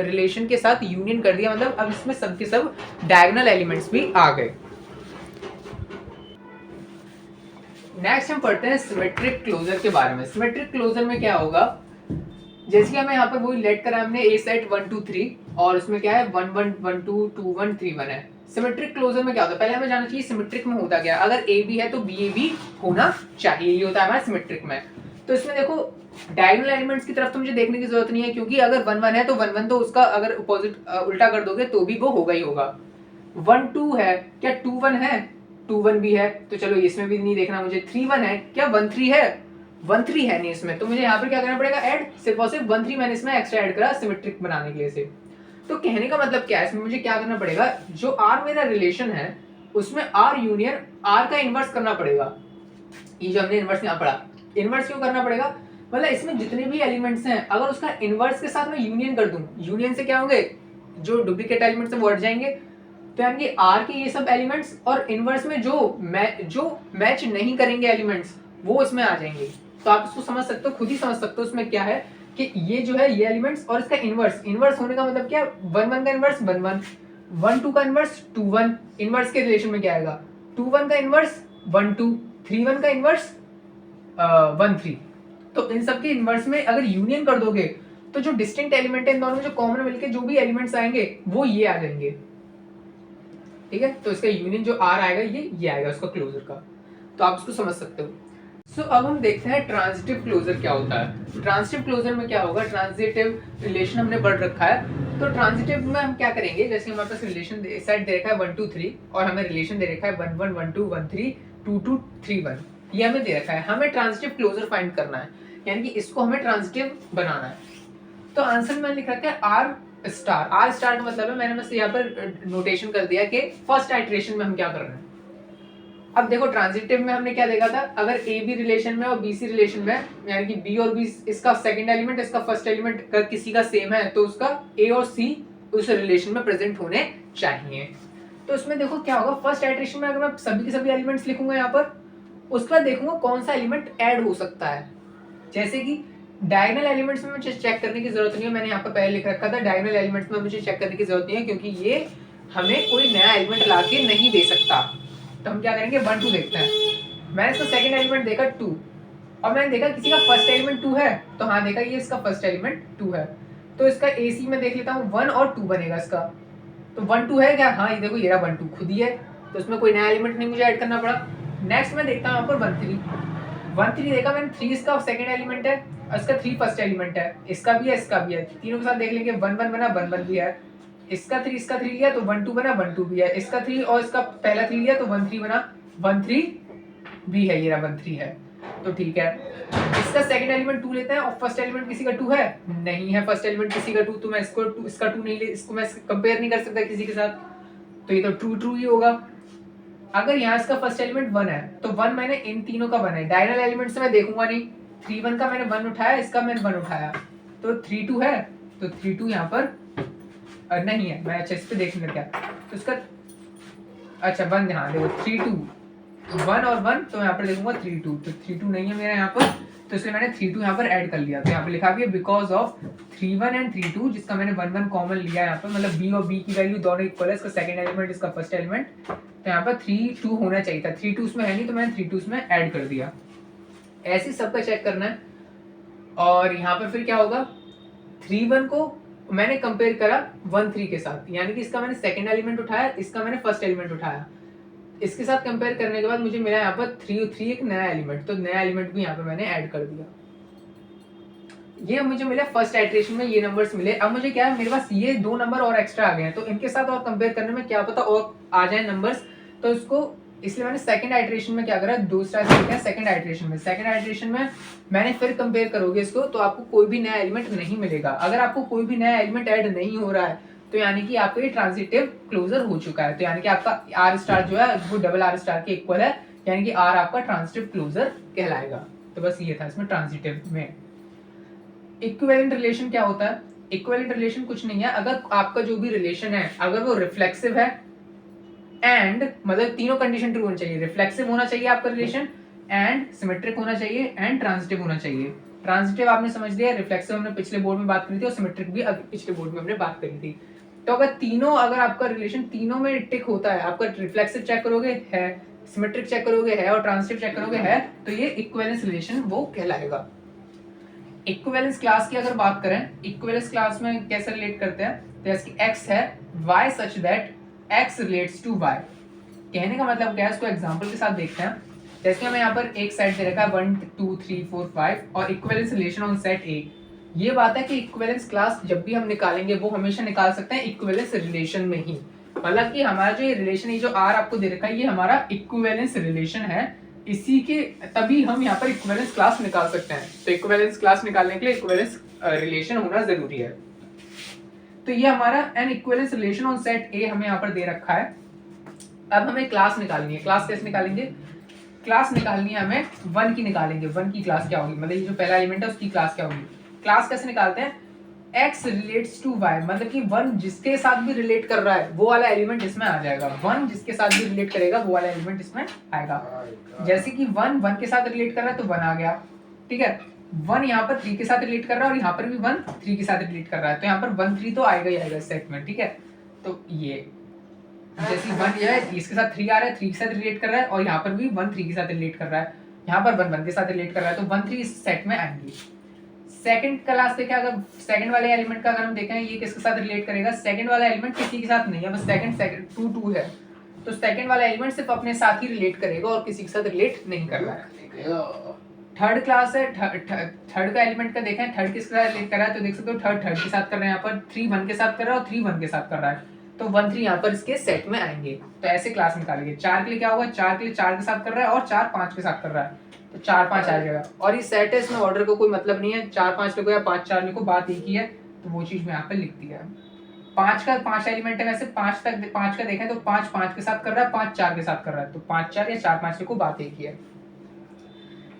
रिलेशन के साथ यूनियन कर दिया, मतलब अब इसमें सब के सब डायगोनल एलिमेंट्स भी आ गए। नेक्स्ट हम पढ़ते हैं सिमेट्रिक क्लोजर के बारे में। सिमेट्रिक क्लोजर में क्या होगा, जैसे कि हमें यहाँ पर वही लेट करा हमने ए सेट 1 2 3 और उसमें क्या है 1 1 1 2 2 1 3 1 है। सिमेट्रिक क्लोजर में क्या होता है? पहले हमें जानना चाहिए सिमेट्रिक में होता क्या है। अगर ए बी है तो बी ए भी होना चाहिए, ये होता है हमारा सिमेट्रिक में। तो इसमें देखो डायगोनल एलिमेंट्स की तरफ तो मुझे देखने की जरूरत नहीं है, क्योंकि अगर 1 1 है तो 1 1 तो उसका अगर अपोजिट उल्टा कर दोगे तो भी वो होगा ही होगा। 1 2 है, क्या 2 1 है? 2 1 भी है, तो चलो इसमें भी नहीं देखना मुझे। 3 1 है, क्या 1 3 है? 1 3 है नहीं इसमें, तो मुझे यहाँ पर क्या करना पड़ेगा? ऐड, सिर्फ और सिर्फ 1 3 मैंने इसमें एक्स्ट्रा ऐड करा सिमेट्रिक बनाने के लिए से। तो कहने का मतलब क्या है, इसमें मुझे क्या करना पड़ेगा? जो R मेरा रिलेशन है उसमें R यूनियन R का इनवर्स करना पड़ेगा। ये जो हमने इनवर्स यहाँ पढ़ा, इनवर्स क्यों करना पड़ेगा? मतलब इसमें जितने भी एलिमेंट्स हैं अगर उसका इनवर्स के साथ मैं यूनियन कर दूं, यूनियन से क्या होंगे? जो डुप्लीकेट एलिमेंट्स हैं वो हट जाएंगे। तो यानी कि R के ये सब एलिमेंट्स और इनवर्स में जो मैच नहीं करेंगे एलिमेंट्स वो इसमें आ जाएंगे। तो आप इसको समझ सकते हो, खुद ही समझ सकते हो इसमें क्या है कि ये जो है ये एलिमेंट्स और इसका इनवर्स होने का मतलब क्या है? 1 1 का इनवर्स 1 1, 1 2 का इनवर्स 2 1, इनवर्स के रिलेशन में क्या आएगा? 2 1 का इनवर्स 1 2, 3 1 का इनवर्स 1 3। तो इन सब के इनवर्स में अगर यूनियन कर दोगे तो जो डिस्टिंक्ट एलिमेंट है इन दोनों में जो कॉमन मिलके जो भी एलिमेंट्स आएंगे वो ये आ जाएंगे, ठीक है? तो इसका यूनियन जो R आएगा ये आएगा उसका क्लोजर का। तो आप इसको समझ सकते हो। सो अब हम देखते हैं ट्रांजिटिव क्लोजर क्या होता है। ट्रांजिटिव क्लोजर में क्या होगा? ट्रांजिटिव रिलेशन हमने पढ़ रखा है, तो ट्रांजिटिव में हम क्या करेंगे? जैसे हमारे पास रिलेशन सेट दे रखा है 1 2 3 और हमें रिलेशन दे रखा है 1 1 1 2 1 3 2 2 3 1, ये हमें दे रखा है। हमें ट्रांजिटिव क्लोजर फाइंड करना है, यानी कि इसको हमें ट्रांजिटिव बनाना है। तो आंसर में मैंने लिख रखा है R स्टार। R स्टार का मतलब है, मैंने बस यहाँ पर नोटेशन कर दिया कि फर्स्ट आइटरेशन में हम क्या कर रहे हैं। अब देखो ट्रांजिटिव में हमने क्या देखा था, अगर ए बी रिलेशन में और बी सी रिलेशन में, यानी कि बी और बी इसका सेकंड एलिमेंट इसका फर्स्ट एलिमेंट का किसी का सेम है तो उसका ए और सी उस रिलेशन में प्रेजेंट होने चाहिए। तो इसमें देखो क्या होगा, फर्स्ट आइटरेशन में अगर मैं सभी के सभी एलिमेंट्स लिखूंगा यहाँ पर, उसके बाद देखूंगा कौन सा एलिमेंट ऐड हो सकता है। जैसे कि डायगोनल एलिमेंट्स में मुझे चेक करने की जरूरत नहीं है, मैंने यहाँ पर पहले लिख रखा था डायगोनल एलिमेंट्स में मुझे चेक करने की जरूरत नहीं है, क्योंकि ये हमें कोई नया एलिमेंट ला के नहीं दे सकता। तो हम क्या करेंगे 1 2 देखते हैं। मैंने इसका सेकंड एलिमेंट देखा 2 और मैंने देखा किसी का फर्स्ट एलिमेंट 2 है, तो हाँ देखा ये इसका फर्स्ट एलिमेंट 2 है, तो इसका AC में देख लेता हूँ 1 और 2 बनेगा इसका। तो 1 2 है क्या? हाँ ये देखो ये रहा 1 2 खुद ही है, तो इसमें कोई नया एलिमेंट नहीं मुझे ऐड करना पड़ा। नेक्स्ट मैं देखता हूँ यहाँ पर 1 3 1 3 देखा मैंने, 3 इसका सेकंड एलिमेंट है और इसका 3 फर्स्ट एलिमेंट है, इसका भी है इसका भी है, तीनों के साथ देख लेंगे 1 1 बना 1 1 भी है, इसका 3 लिया तो 1 2 बना 1 2 भी है, इसका 3 और इसका पहला 3 लिया तो 1 3 बना 1 3 भी है, ये रहा 1 3 है। तो ठीक है, इसका सेकंड एलिमेंट 2 लेते हैं और फर्स्ट एलिमेंट किसी का 2 है नहीं है, फर्स्ट एलिमेंट किसी का 2, तो मैं इसको इसका 2 नहीं ले, इसको मैं कंपेयर नहीं कर सकता किसी के साथ, तो ये तो ट्रू ट्रू ही होगा। अगर यहाँ इसका फर्स्ट एलिमेंट 1 है तो 1 मैंने इन तीनों का 1 है, डायगोनल एलिमेंट से मैं देखूंगा नहीं, 3 1 का मैंने 1 उठाया, इसका मैंने 1 उठाया, तो 3 2 है, तो 3 2 यहाँ पर नहीं है, मैं अच्छा इस पे देखने क्या, तो इसका अच्छा 1, हाँ देखो 3 2 1 और 1, तो यहाँ पर देखूंगा 3 2, तो 3 2 नहीं है मेरा यहाँ पर, तो इसलिए मैंने 3 2 यहाँ पर ऐड कर लिया, तो यहाँ पर लिखा भी है बिकॉज ऑफ 3 1 एंड 3 2, जिसका मैंने 1 1 कॉमन लिया यहाँ पर, मतलब b और b की वैल्यू दोनों इक्वल है, इसका सेकंड एलिमेंट इसका फर्स्ट एलिमेंट, तो यहाँ पर 3 2 होना चाहिए था, 3 2 उसमें है नहीं, तो मैंने 3 2 उसमें ऐड कर दिया। ऐसे सबका चेक करना है। और यहाँ पर फिर क्या होगा, 3 1 को मैंने कंपेयर करा 1 3 के साथ, यानी कि इसका मैंने सेकंड एलिमेंट उठाया, इसका मैंने फर्स्ट एलिमेंट उठाया, इसके साथ कंपेयर करने के बाद मुझे मिला यहाँ पर 3 3 एक नया एलिमेंट, तो नया एलिमेंट भी यहाँ पर मैंने ऐड कर दिया। ये मुझे मिला फर्स्ट आइटरेशन में, ये नंबर्स मिले। अब मुझे क्या है, मेरे पास ये 2 नंबर और एक्स्ट्रा आ गए हैं, तो इनके साथ और कंपेयर करने में क्या पता और आ जाए नंबर्स, तो इसको इसलिए मैंने सेकंड आइटरेशन में क्या करा, दूसरा देखते हैं सेकंड आइटरेशन में। सेकंड आइटरेशन में मैंने फिर कंपेयर करोगे इसको, तो आपको कोई भी नया एलिमेंट नहीं मिलेगा। अगर आपको कोई भी नया एलिमेंट ऐड नहीं हो रहा है, तो यानी कि आपका ये ट्रांजिटिव क्लोजर हो चुका है, तो यानी कि आपका आर स्टार जो है वो डबल आर स्टार के इक्वल है, यानी कि आर आपका ट्रांजिटिव क्लोजर कहलाएगा। तो बस ये था इसमें ट्रांजिटिव में। इक्विवेलेंट रिलेशन क्या होता है? इक्विवेलेंट रिलेशन कुछ नहीं है, अगर आपका जो भी रिलेशन है अगर वो रिफ्लेक्सिव है एंड मतलब तीनों कंडीशन ट्रू होनी चाहिए, रिफ्लेक्सिव होना चाहिए आपका रिलेशन, एंड सिमेट्रिक होना चाहिए, एंड ट्रांजिटिव होना चाहिए। ट्रांजिटिव आपने समझ लिया, रिफ्लेक्सिव हमने पिछले बोर्ड में बात करी थी, और सिमेट्रिक भी पिछले बोर्ड में हमने बात करी थी। तो अगर आपका रिलेशन तीनों में टिक होता है, आपका रिफ्लेक्सिव चेक करोगे है, सिमेट्रिक चेक करोगे है, और ट्रांजिटिव चेक करोगे है, तो ये इक्विवेलेंस रिलेशन वो कहलाएगा। इक्विवेलेंस क्लास की अगर बात करें, इक्विवेलेंस क्लास में कैसे रिलेट करते हैं, जैसे कि x है y such that x relates to y। कहने का मतलब क्या है, इसको एग्जांपल के साथ देखते हैं। जैसे कि हमें यहाँ पर एक सेट दे रखा है 1 2 3 4 5 और equivalence relation on set A। ये बात है कि इक्विवेलेंस क्लास जब भी हम निकालेंगे वो हमेशा निकाल सकते हैं इक्विवेलेंस रिलेशन में ही, मतलब कि हमारा जो ये रिलेशन है, जो R आपको दे रखा है, ये हमारा इक्विवेलेंस रिलेशन है, इसी के तभी हम यहाँ पर इक्विवेलेंस क्लास निकाल सकते हैं। तो इक्विवेलेंस क्लास निकालने के लिए इक्विवेलेंस रिलेशन होना जरूरी है। तो ये हमारा N equivalence relation on set ए हमें यहाँ पर दे रखा है। अब हमें क्लास निकालनी है। क्लास कैसे निकालेंगे? क्लास निकालनी है हमें 1 की निकालेंगे। 1 की क्लास क्या होगी, मतलब ये जो पहला एलिमेंट है उसकी क्लास क्या होगी। क्लास कैसे निकालते हैं? x रिलेट्स टू y, मतलब कि 1 जिसके साथ भी रिलेट कर रहा है वो वाला एलिमेंट इसमें आ जाएगा। 1 जिसके साथ भी रिलेट करेगा वो वाला एलिमेंट इसमें आएगा। जैसे कि 1 1 के साथ रिलेट कर रहा है तो 1 आ गया, ठीक है। 1 यहाँ पर 3 के साथ रिलेट कर रहा है और यहाँ पर भी 1 3 के साथ रिलेट कर रहा है, तो यहाँ पर 1 3 तो आएगा ही आएगा सेट में, ठीक है। तो ये जैसे 1 जो है इसके साथ 3 आ रहा है, 3 के साथ रिलेट कर रहा है, और यहाँ पर भी 1 3 के साथ रिलेट कर रहा है, यहाँ पर 1 1 के साथ रिलेट कर रहा है, तो 1 3 इस सेट में आएंगे। सेकंड क्लास देखें, अगर सेकंड वाले एलिमेंट का अगर हम देखें ये किसके साथ रिलेट करेगा, सेकंड वाला एलिमेंट किसी के साथ नहीं है, बस सेकंड 2 2 है, तो सेकंड वाला एलिमेंट सिर्फ अपने साथ ही रिलेट करेगा और किसी के साथ रिलेट नहीं कर रहा है। थर्ड क्लास है, थर्ड का एलिमेंट का देखें, थर्ड किसके साथ रिलेट कर रहा है, तो देख सकते हो थर्ड के साथ कर रहे हैं, यहाँ पर 3 1 के साथ कर रहा है और 3 1 के साथ कर रहा है, तो 1 3 यहाँ पर इसके सेट में आएंगे। तो ऐसे क्लास निकालेंगे। 4 के लिए क्या होगा, 4 के लिए 4 के साथ कर रहा है और 4 5 के साथ कर रहा है, तो 4 5 आ जाएगा। और ये सेट है, इसमें ऑर्डर का कोई मतलब नहीं है, 4 5 लिखो या 5 4 लिखो, बात एक ही है, तो वो चीज मैं यहाँ पे लिख दिया। 5 का 5 एलिमेंट है, वैसे 5 तक 5 का देखें तो 5 5 के साथ कर रहा है, 5 4 के साथ कर रहा है, तो 5 4 या 4 5 लिखो, बात एक ही है।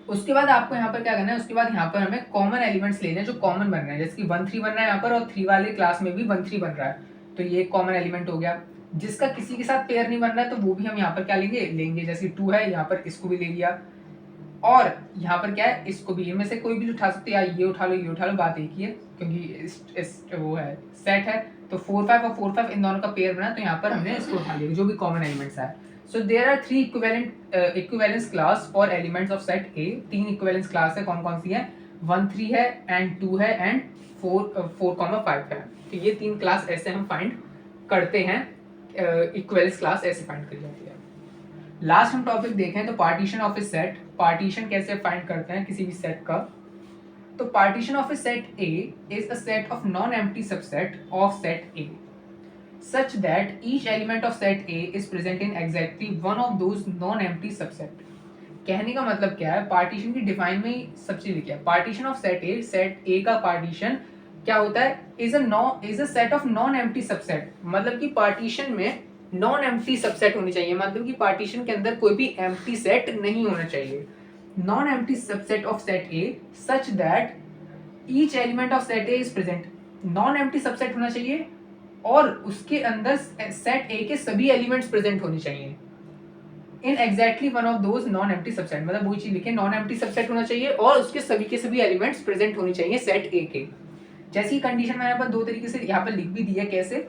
उसके बाद आपको यहाँ पर क्या करना है, उसके बाद यहाँ पर हमें कॉमन एलिमेंट्स लेने हैं जो कॉमन बन रहे हैं, जैसे कि 1 3 बन रहा है यहाँ पर, और 3 वाले क्लास में भी 1 3 बन रहा है, तो ये कॉमन एलिमेंट हो गया। जिसका किसी के साथ पेयर नहीं बन रहा है तो वो भी हम यहाँ पर क्या लेंगे, जैसे 2 है यहाँ पर इसको भी ले लिया, और यहाँ पर क्या है, इसको भी, इनमें से कोई भी उठा सकते हैं, ये उठा लो ये उठा लो, बात एक ही है, क्योंकि वो है सेट है, तो 4 5 और 4 5 इन दोनों का पेयर बना, तो यहाँ पर हमने इसको उठा लिया जो भी कॉमन एलिमेंट्स है। So there are 3 equivalence class for elements of set A. 3 equivalence class है, कौन कौन सी है, 1 3 है एंड 2 है एंड 4 5 है। तो ये 3 क्लास ऐसे हम फाइंड करते हैं, इक्विवेलेंस क्लास ऐसे फाइंड करी जाती है। लास्ट हम टॉपिक देखें तो partition of A set, partition कैसे फाइंड करते हैं किसी भी सेट का। तो partition of A set A is a set of non empty subset of set A such that each element of set A is present in exactly one of those non-empty subset। कहने का मतलब क्या है, partition की define में ही सब चीज लिखा है। पार्टीशन ऑफ सेट ए का पार्टीशन क्या होता है, is a set of non empty subset. मतलब कि पार्टीशन में नॉन एम्प्टी सबसेट होनी चाहिए, मतलब कि पार्टीशन के अंदर कोई भी एम्प्टी सेट नहीं होना चाहिए। Non empty subset of set A such that each element of set A is present. Non empty subset होना चाहिए और उसके अंदर सेट ए के सभी एलिमेंट्स प्रेजेंट होने चाहिए in exactly one of those non empty subset. मतलब वही चीज लिखे, नॉन एम्प्टी सबसेट होना चाहिए और उसके सभी के सभी एलिमेंट्स प्रेजेंट होने चाहिए सेट ए के। जैसी कंडीशन मैंने यहाँ पर दो तरीके से यहाँ पर लिख भी दिया, कैसे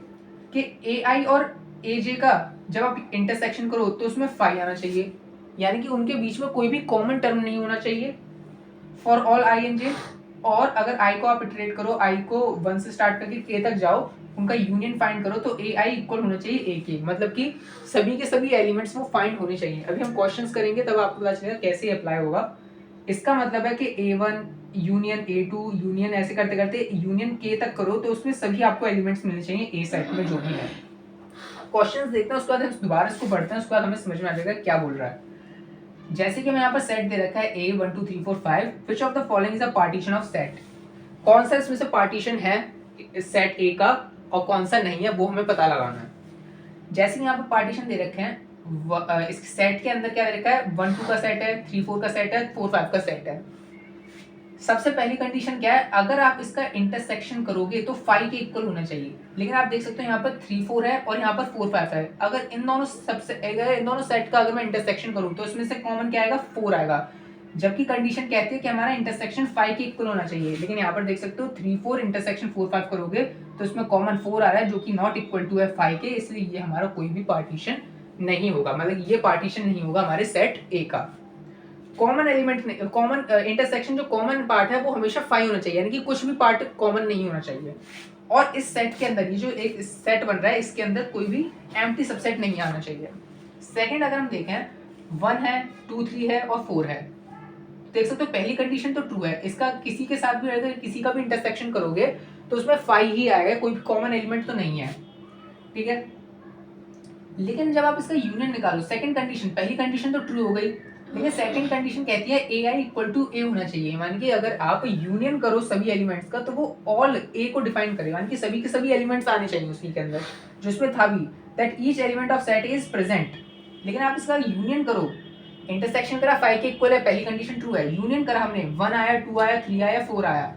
कि ए आई और ए जे का जब आप इंटरसेक्शन करो तो उसमें फाई आना चाहिए, यानी कि उनके बीच में कोई भी कॉमन टर्म नहीं होना चाहिए for all I N J. और अगर आई को आप इटरेट करो, आई को 1 से स्टार्ट करके के तक जाओ, उनका यूनियन फाइंड करो तो ए आई इक्वल होना चाहिए ए के, मतलब कि सभी के सभी एलिमेंट्स वो फाइंड होने चाहिए। अभी हम क्वेश्चंस करेंगे तब आपको पता चलेगा कैसे अप्लाई होगा। इसका मतलब है कि A1 यूनियन A2 यूनियन ऐसे करते करते यूनियन के तक करो तो उसमें सभी आपको एलिमेंट्स मिलने चाहिए ए सेट में जो भी है। क्वेश्चंस देखते हैं, उसके बाद हम दोबारा इसको पढ़ते हैं, उसके बाद हमें समझ में आ जाएगा क्या बोल रहा है। जैसे कि मैं यहाँ पर सेट दे रखा है A 1 2 3 4 5, which of the following is a partition of set. कौन सा इसमें से पार्टीशन है सेट ए का और कौन सा नहीं है वो हमें पता लगाना है। जैसे यहाँ पर पार्टीशन दे रखे हैं, इस सेट के अंदर क्या दे रखा है, 1 2 का सेट है, 3 4 का सेट है, 4 5 का सेट है। सबसे पहली कंडीशन क्या है, अगर आप इसका इंटरसेक्शन करोगे तो 5 के इक्वल होना चाहिए। लेकिन आप देख सकते हो यहाँ पर 3 4 है और यहाँ पर 4 5 है। अगर इन दोनों सेट का अगर मैं इंटरसेक्शन करूँ तो इसमें से कॉमन क्या आएगा, 4 आएगा। जबकि कंडीशन कहती है कि हमारा इंटरसेक्शन 5 के इक्वल होना चाहिए। लेकिन यहाँ पर देख सकते हो 3 4 इंटरसेक्शन 4 5 करोगे तो इसमें कॉमन 4 आ रहा है जो कि नॉट इक्वल टू है 5 के, इसलिए ये हमारा कोई भी पार्टीशन नहीं होगा। मतलब ये पार्टीशन नहीं होगा हमारे सेट ए का। कॉमन एलिमेंट, कॉमन इंटरसेक्शन जो कॉमन पार्ट है वो हमेशा 5 होना चाहिए, यानी कि कुछ भी पार्ट कॉमन नहीं होना चाहिए। और इस सेट के अंदर, ये जो एक सेट बन रहा है इसके अंदर कोई भी एम्प्टी सबसेट नहीं आना चाहिए। सेकंड अगर हम देखें 1 है 2 3 है और 4 है, देख सकते हो पहली कंडीशन तो ट्रू है। इसका किसी के साथ भी अगर किसी का भी इंटरसेक्शन करोगे तो उसमें 5 ही आएगा, कोई भी कॉमन एलिमेंट तो नहीं है, ठीक है। लेकिन जब आप इसका यूनियन निकालो, सेकंड कंडीशन, पहली कंडीशन तो ट्रू हो गई, लेकिन सेकंड कंडीशन कहती है ए आई इक्वल टू ए होना चाहिए। यानी कि अगर आप यूनियन करो सभी एलिमेंट्स का तो वो ऑल ए को डिफाइन करेगा, यानी कि सभी के सभी एलिमेंट्स आने चाहिए उसी के अंदर जो इसमें था भी, that each element of set is present. लेकिन आप इसका यूनियन करो, इंटरसेक्शन करा 5 के इक्वल है, पहली कंडीशन ट्रू है, यूनियन करा हमने 1 आया 2 आया 3 आया 4 आया,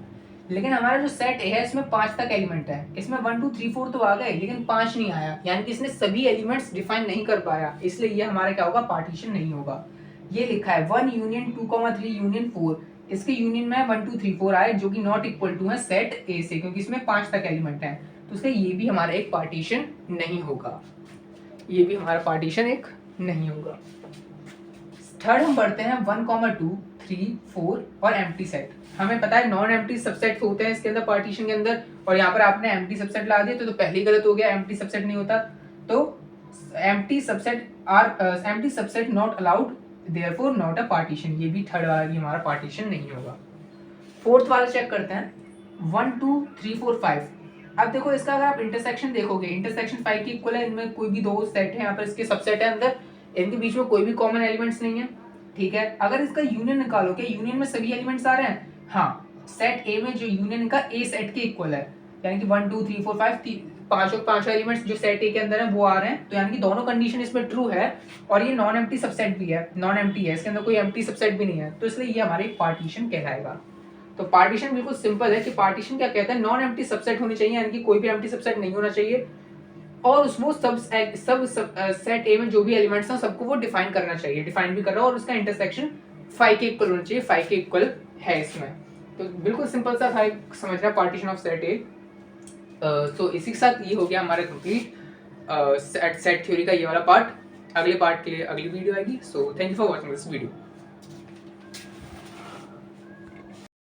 लेकिन हमारा जो सेट है इसमें 5 तक एलिमेंट है, इसमें 1 2 3 4 तो आ गए लेकिन 5 नहीं आया, यानी कि इसने सभी एलिमेंट्स डिफाइन नहीं कर पाया, इसलिए ये हमारा क्या होगा, पार्टीशन नहीं होगा। ये लिखा है 1 यूनियन 2 3 यूनियन 4, इसके यूनियन में 1 2 3 4 आए जो कि नॉट इक्वल टू है सेट ए से, क्योंकि इसमें 5 तक एलिमेंट है, तो इसलिए ये भी हमारा एक पार्टीशन नहीं होगा, ये भी हमारा पार्टीशन एक नहीं होगा। थर्ड हम पढ़ते हैं 1 2 3 4 और एम्प्टी सेट। हमें पता है नॉन एम्प्टी सबसेट होते हैं इसके अंदर पार्टीशन के अंदर, और यहाँ पर आपने एम्प्टी सबसेट ला दिया तो पहले ही गलत हो गया, एम्प्टी सबसेट नहीं होता। तो empty subset not allowed, therefore not a partition, ये भी थर्ड वाला भी हमारा पार्टीशन नहीं होगा। फोर्थ वाला चेक करते हैं 1 2 3 4 5। अब देखो इसका अगर आप इंटरसेक्शन देखोगे, इंटरसेक्शन 5 की इक्वल है, इनमें कोई भी दो सेट है, यहाँ पर इसके सबसेट है अंदर, इनके बीच में कोई भी कॉमन एलिमेंट्स नहीं है, ठीक है। अगर इसका यूनियन निकालोगे, यूनियन में सभी एलिमेंट्स आ रहे हैं, हाँ, सेट ए में जो यूनियन का ए सेट के इक्वल है, यानी कि 1 2 3 4 5 पांचों एलिमेंट्स जो सेट ए के अंदर है वो आ रहे हैं, तो यानी कि दोनों कंडीशन इसमें ट्रू है, और ये नॉन एम्प्टी सबसेट भी है, नॉन एम्प्टी है, इसके अंदर कोई एम्प्टी सबसेट भी नहीं है, तो इसलिए ये हमारे पार्टीशन कहलाएगा। तो पार्टीशन बिल्कुल सिंपल है कि पार्टीशन क्या कहता है, नॉन एम्प्टी सबसेट होनी चाहिए, यानी कि कोई भी एम्प्टी सबसेट नहीं होना चाहिए, और उसमें सब सेट ए में जो भी एलिमेंट्स हैं सबको वो डिफाइन करना चाहिए, डिफाइन भी कर रहा है, और उसका इंटरसेक्शन 5 के इक्वल होना चाहिए, 5 के इक्वल है इसमें। तो बिल्कुल सिंपल सा था समझना पार्टीशन ऑफ सेट ए। तो इसी के साथ ये हो गया हमारा कंप्लीट सेट थ्योरी का ये वाला पार्ट। अगले पार्ट के लिए अगली वीडियो आएगी। So thank you for watching this video.